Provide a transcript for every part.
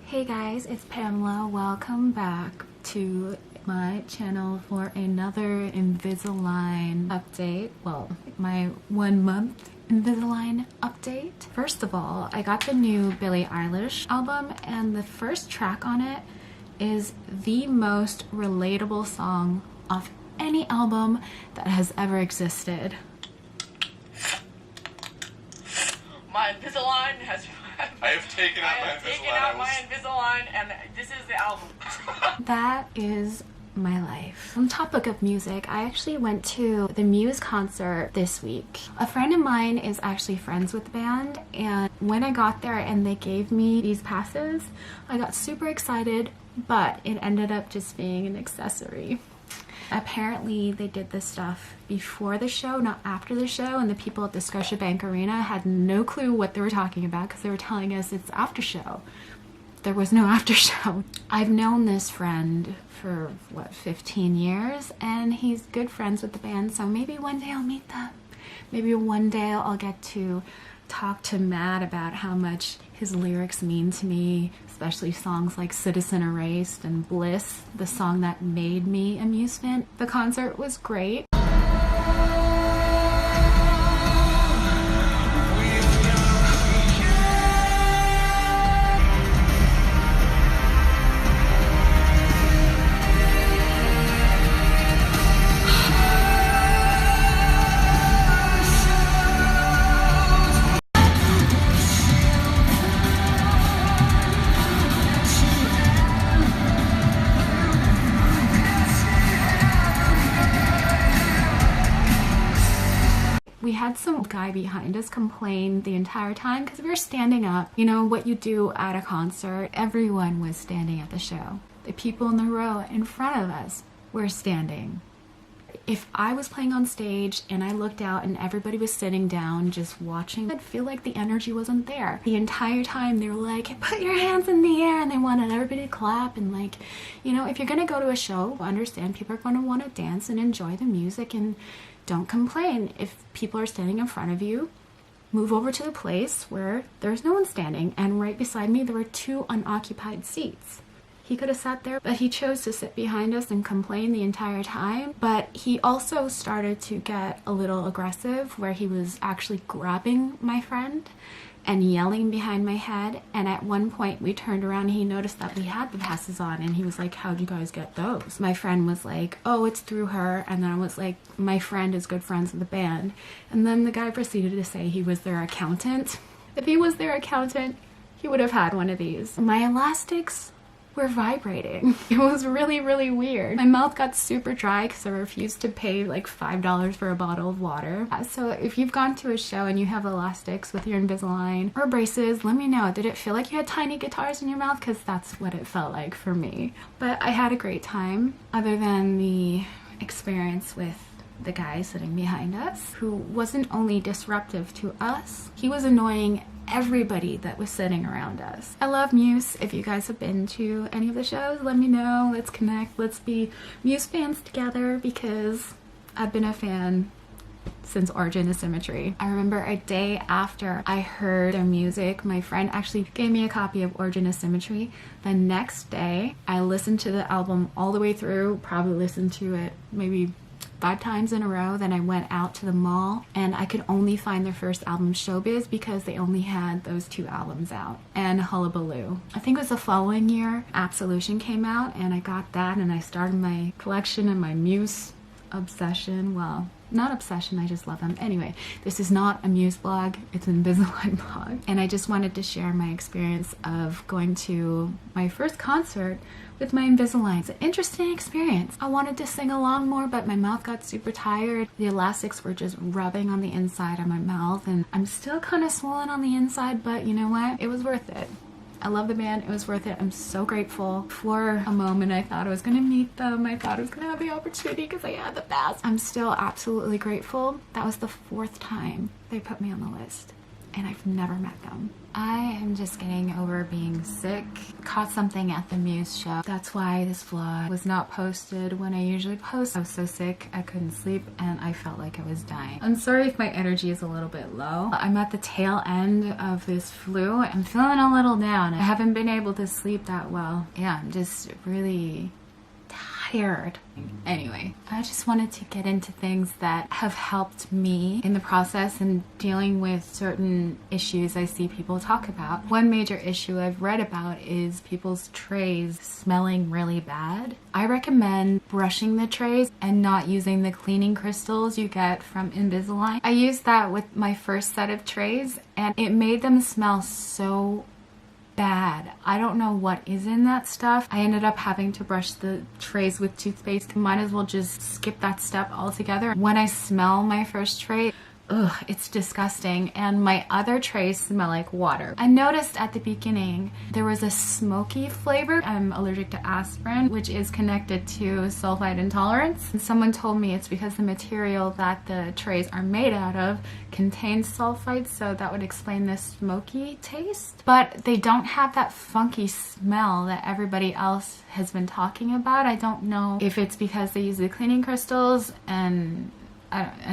Hey guys, it's Pamela. Welcome back to my channel for another Invisalign update. Well, my 1 month Invisalign update. First of all, I got the new Billie Eilish album, and the first track on it is the most relatable song of any album that has ever existed. My Invisalign has... I have taken out my Invisalign, and this is the album. That is my life. On topic of music, I actually went to the Muse concert this week. A friend of mine is actually friends with the band, and when I got there and they gave me these passes, I got super excited, but it ended up just being an accessory. Apparently they did this stuff before the show, not after the show, and the people at the Scotiabank Arena had no clue what they were talking about because they were telling us it's after show. There was no after show. I've known this friend for, 15 years, and he's good friends with the band, so maybe one day I'll meet them. Maybe one day I'll get to talk to Matt about how much his lyrics mean to me, especially songs like Citizen Erased and Bliss, the song that made me a Muse fan. The concert was great. We had some guy behind us complain the entire time because we were standing up. You know what you do at a concert? Everyone was standing at the show. The people in the row in front of us were standing. If I was playing on stage and I looked out and everybody was sitting down just watching, I'd feel like the energy wasn't there. The entire time they were like, put your hands in the air, and they wanted everybody to clap. And like, you know, if you're gonna go to a show, understand people are gonna want to dance and enjoy the music, and don't complain. If people are standing in front of you, move over to the place where there's no one standing. And right beside me there were 2 unoccupied seats. He could have sat there, but he chose to sit behind us and complain the entire time. But he also started to get a little aggressive, where he was actually grabbing my friend and yelling behind my head. And at one point we turned around and he noticed that we had the passes on, and he was like, how'd you guys get those? My friend was like, oh, it's through her. And then I was like, my friend is good friends with the band. And then the guy proceeded to say he was their accountant. If he was their accountant, he would have had one of these. My elastics were vibrating. It was really, really weird. My mouth got super dry because I refused to pay like $5 for a bottle of water. So if you've gone to a show and you have elastics with your Invisalign or braces, let me know. Did it feel like you had tiny guitars in your mouth? Because that's what it felt like for me. But I had a great time, other than the experience with the guy sitting behind us, who wasn't only disruptive to us, he was annoying everybody that was sitting around us. I love Muse. If you guys have been to any of the shows, let me know. Let's connect. Let's be Muse fans together, because I've been a fan since Origin of Symmetry. I remember a day after I heard their music, my friend actually gave me a copy of Origin of Symmetry. The next day, I listened to the album all the way through, probably listened to it maybe 5 times in a row. Then I went out to the mall and I could only find their first album, Showbiz, because they only had those 2 albums out, and Hullabaloo. I think it was the following year Absolution came out, and I got that and I started my collection and my Muse obsession. Well, not obsession, I just love them. Anyway, this is not a Muse blog, it's an Invisalign blog. And I just wanted to share my experience of going to my first concert with my Invisalign. It's an interesting experience. I wanted to sing along more, but my mouth got super tired. The elastics were just rubbing on the inside of my mouth, and I'm still kind of swollen on the inside, but you know what? It was worth it. I love the band. It was worth it. I'm so grateful. For a moment, I thought I was gonna meet them. I thought I was gonna have the opportunity because I had the pass. I'm still absolutely grateful. That was the 4th time they put me on the list. and I've never met them. I am just getting over being sick. Caught something at the Muse show. That's why this vlog was not posted when I usually post. I was so sick, I couldn't sleep, and I felt like I was dying. I'm sorry if my energy is a little bit low. I'm at the tail end of this flu. I'm feeling a little down. I haven't been able to sleep that well. Yeah, I'm just really tired. Anyway, I just wanted to get into things that have helped me in the process and dealing with certain issues I see people talk about. One major issue I've read about is people's trays smelling really bad. I recommend brushing the trays and not using the cleaning crystals you get from Invisalign. I used that with my first set of trays and it made them smell so bad. I don't know what is in that stuff. I ended up having to brush the trays with toothpaste. Might as well just skip that step altogether. When I smell my first tray, ugh, it's disgusting, and my other trays smell like water. I noticed at the beginning there was a smoky flavor. I'm allergic to aspirin, which is connected to sulfite intolerance. And someone told me it's because the material that the trays are made out of contains sulfite, so that would explain this smoky taste. But they don't have that funky smell that everybody else has been talking about. I don't know if it's because they use the cleaning crystals and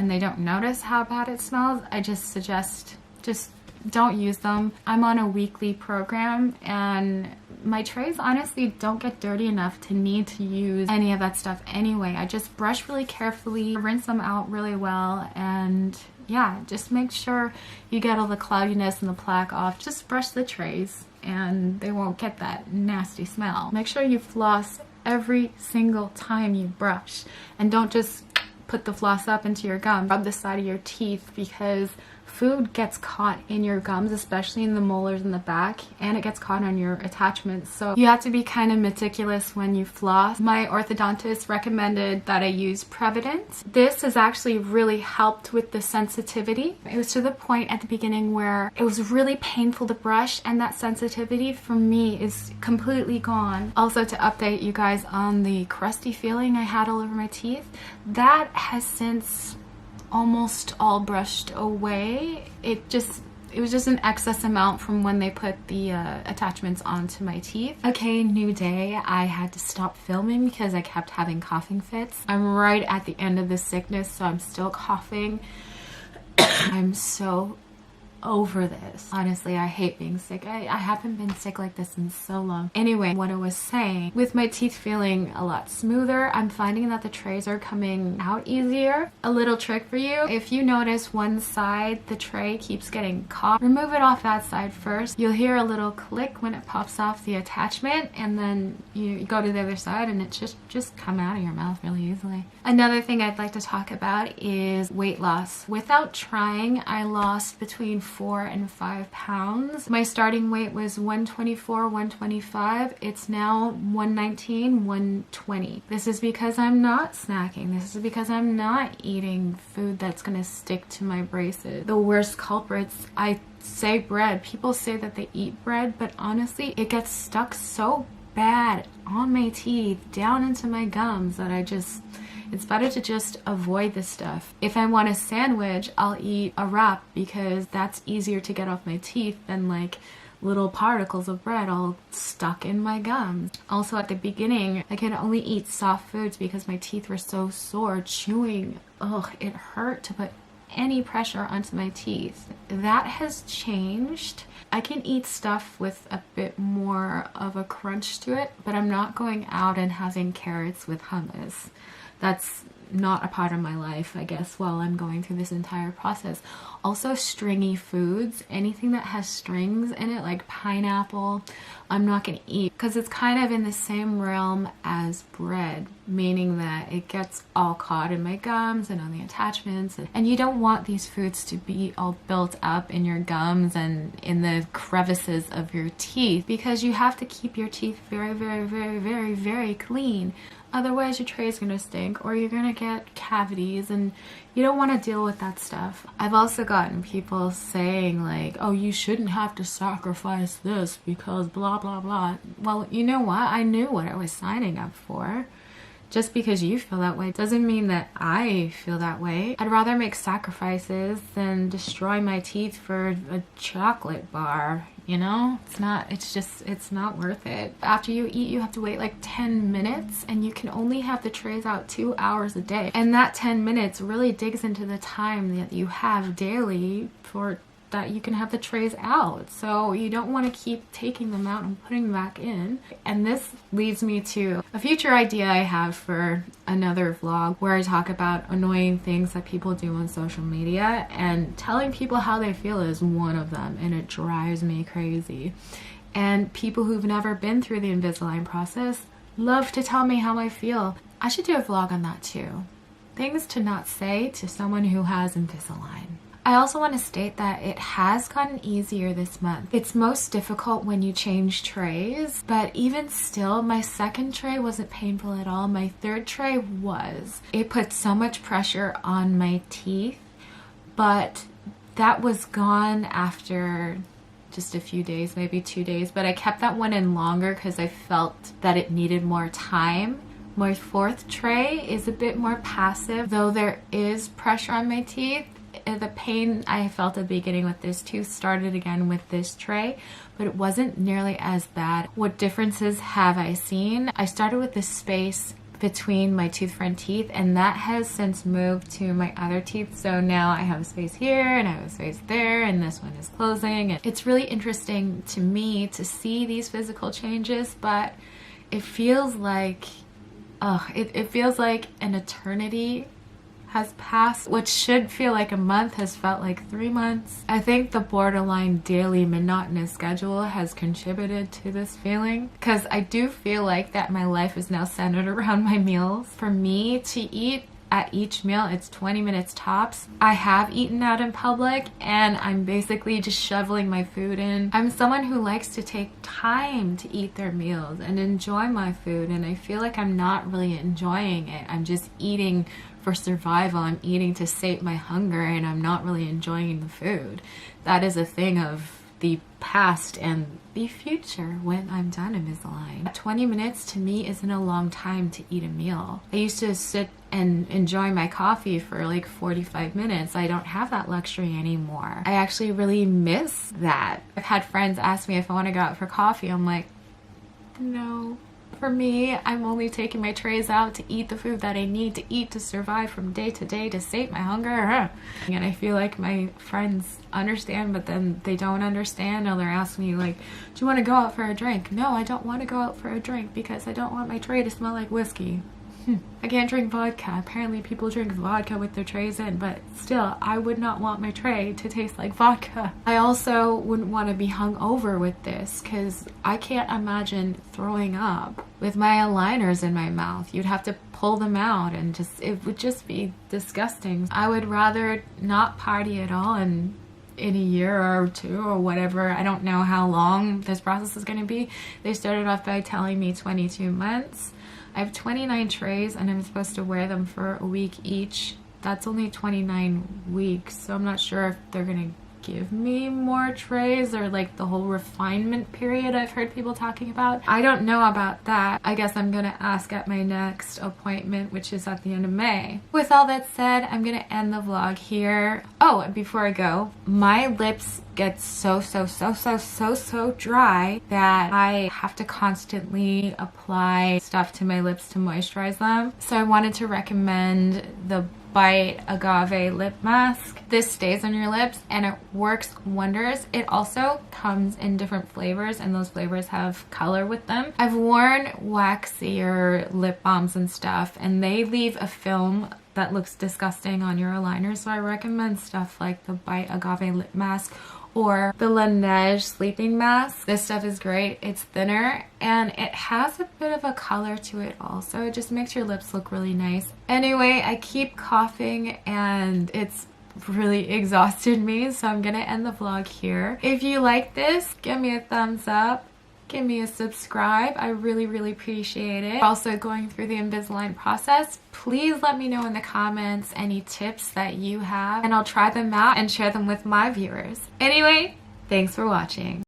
they don't notice how bad it smells. I just suggest just don't use them. I'm on a weekly program and my trays honestly don't get dirty enough to need to use any of that stuff anyway. I just brush really carefully, rinse them out really well, and yeah, just make sure you get all the cloudiness and the plaque off. Just brush the trays and they won't get that nasty smell. Make sure you floss every single time you brush, and don't just put the floss up into your gum. Rub the side of your teeth because food gets caught in your gums, especially in the molars in the back, and it gets caught on your attachments. So you have to be kind of meticulous when you floss. My orthodontist recommended that I use Prevident. This has actually really helped with the sensitivity. It was to the point at the beginning where it was really painful to brush, and that sensitivity for me is completely gone. Also, to update you guys on the crusty feeling I had all over my teeth, that has since almost all brushed away. It was just an excess amount from when they put the attachments onto my teeth. Okay, new day. I had to stop filming because I kept having coughing fits. I'm right at the end of the sickness, so I'm still coughing. I'm so over this. Honestly, I hate being sick. I haven't been sick like this in so long. Anyway, what I was saying, with my teeth feeling a lot smoother, I'm finding that the trays are coming out easier. A little trick for you, if you notice one side the tray keeps getting caught, remove it off that side first. You'll hear a little click when it pops off the attachment, and then you go to the other side and it just come out of your mouth really easily. Another thing I'd like to talk about is weight loss. Without trying, I lost between 4 and 5 pounds. My starting weight was 124, 125. It's now 119, 120. This is because I'm not snacking. This is because I'm not eating food that's gonna stick to my braces. The worst culprits, I say bread. People say that they eat bread, but honestly, it gets stuck so bad on my teeth, down into my gums, that it's better to just avoid this stuff. If I want a sandwich, I'll eat a wrap because that's easier to get off my teeth than like little particles of bread all stuck in my gums. Also, at the beginning, I could only eat soft foods because my teeth were so sore. Chewing, ugh, it hurt to put any pressure onto my teeth. That has changed. I can eat stuff with a bit more of a crunch to it, but I'm not going out and having carrots with hummus. That's not a part of my life, I guess, while I'm going through this entire process. Also, stringy foods, anything that has strings in it, like pineapple, I'm not gonna eat because it's kind of in the same realm as bread, meaning that it gets all caught in my gums and on the attachments, and you don't want these foods to be all built up in your gums and in the crevices of your teeth, because you have to keep your teeth very, very, very, very, very clean. Otherwise, your tray is going to stink, or you're going to get cavities, and you don't want to deal with that stuff. I've also gotten people saying like, oh, you shouldn't have to sacrifice this because blah, blah, blah. Well, you know what? I knew what I was signing up for. Just because you feel that way doesn't mean that I feel that way. I'd rather make sacrifices than destroy my teeth for a chocolate bar, you know? It's not worth it. After you eat, you have to wait like 10 minutes, and you can only have the trays out 2 hours a day. And that 10 minutes really digs into the time that you have daily for that you can have the trays out. So you don't want to keep taking them out and putting them back in. And this leads me to a future idea I have for another vlog where I talk about annoying things that people do on social media, and telling people how they feel is one of them, and it drives me crazy. And people who've never been through the Invisalign process love to tell me how I feel. I should do a vlog on that too. Things to not say to someone who has Invisalign. I also want to state that it has gotten easier this month. It's most difficult when you change trays, but even still, my second tray wasn't painful at all. My third tray was. It put so much pressure on my teeth, but that was gone after just a few days, maybe 2 days, but I kept that one in longer because I felt that it needed more time. My fourth tray is a bit more passive, though there is pressure on my teeth. The pain I felt at the beginning with this tooth started again with this tray, but it wasn't nearly as bad. What differences have I seen? I started with this space between my tooth front teeth, and that has since moved to my other teeth. So now I have a space here and I have a space there, and this one is closing. It's really interesting to me to see these physical changes, but it feels like it feels like an eternity has passed. What should feel like a month has felt like 3 months. I think the borderline daily monotonous schedule has contributed to this feeling, because I do feel like that my life is now centered around my meals. For me to eat at each meal, it's 20 minutes tops. I have eaten out in public and I'm basically just shoveling my food in. I'm someone who likes to take time to eat their meals and enjoy my food, and I feel like I'm not really enjoying it. I'm just eating for survival. I'm eating to sate my hunger, and I'm not really enjoying the food. That is a thing of the past and the future when I'm done Invisalign. 20 minutes to me isn't a long time to eat a meal. I used to sit and enjoy my coffee for like 45 minutes. I don't have that luxury anymore. I actually really miss that. I've had friends ask me if I want to go out for coffee. I'm like, no. For me, I'm only taking my trays out to eat the food that I need to eat to survive from day to day, to sate my hunger. And I feel like my friends understand, but then they don't understand, or they're asking me like, do you want to go out for a drink? No, I don't want to go out for a drink because I don't want my tray to smell like whiskey. I can't drink vodka. Apparently people drink vodka with their trays in, but still, I would not want my tray to taste like vodka. I also wouldn't want to be hungover with this, because I can't imagine throwing up with my aligners in my mouth. You'd have to pull them out, and it would just be disgusting. I would rather not party at all in a year or two or whatever. I don't know how long this process is going to be. They started off by telling me 22 months. I have 29 trays and I'm supposed to wear them for a week each. That's only 29 weeks, so I'm not sure if they're gonna give me more trays, or like the whole refinement period I've heard people talking about. I don't know about that. I guess I'm gonna ask at my next appointment, which is at the end of May. With all that said, I'm gonna end the vlog here. Oh, and before I go, my lips get so dry that I have to constantly apply stuff to my lips to moisturize them. So I wanted to recommend the Bite Agave Lip Mask. This stays on your lips and it works wonders. It also comes in different flavors, and those flavors have color with them. I've worn waxier lip balms and stuff, and they leave a film that looks disgusting on your aligner, so I recommend stuff like the Bite Agave Lip Mask or the Laneige Sleeping Mask. This stuff is great. It's thinner and it has a bit of a color to it also. It just makes your lips look really nice. Anyway, I keep coughing and it's really exhausted me, so I'm gonna end the vlog here. If you like this, give me a thumbs up. Give me a subscribe. I really appreciate it. Also going through the Invisalign process, please let me know in the comments any tips that you have, and I'll try them out and share them with my viewers. Anyway, thanks for watching.